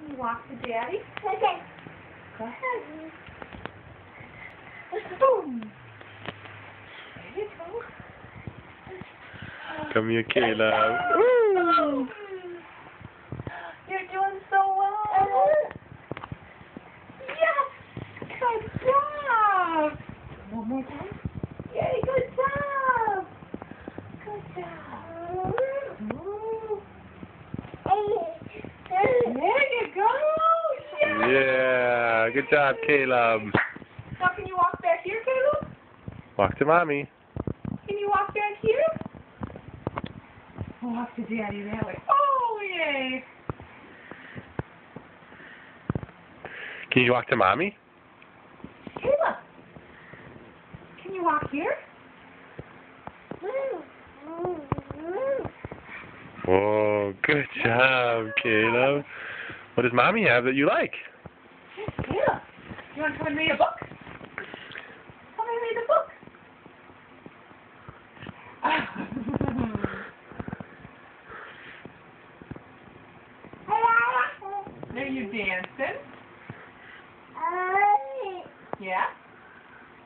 Can you walk to Daddy? Okay. Go ahead. Boom. There you go. Come here, Caleb. Woo! You're doing so well. Yes! Good job! One more time. Yay, good job! Good job. There you go! Yes! Yeah, good job, Caleb. Now can you walk back here, Caleb? Walk to mommy. Can you walk back here? Walk to Daddy that way. Oh, yay! Can you walk to mommy? Caleb, can you walk here? Oh, good job, Caleb. What does mommy have that you like? Caleb, you want to come and read a book? Come and read a book. Are you dancing? Yeah?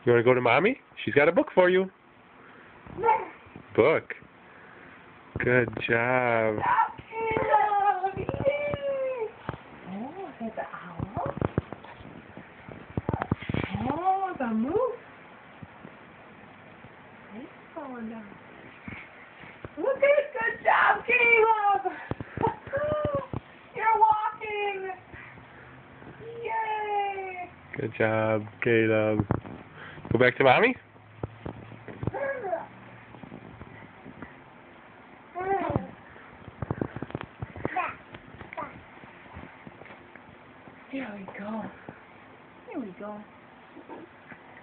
You want to go to mommy? She's got a book for you. Book. Good job. Stop, Caleb! Yay! Oh, there's the owl. Oh, the moose. It's falling down. Look at it. Good job, Caleb! You're walking! Yay! Good job, Caleb. Go back to mommy? Here we go. Here we go.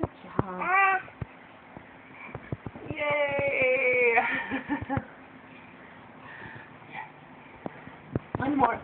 Good job. Yay! One more.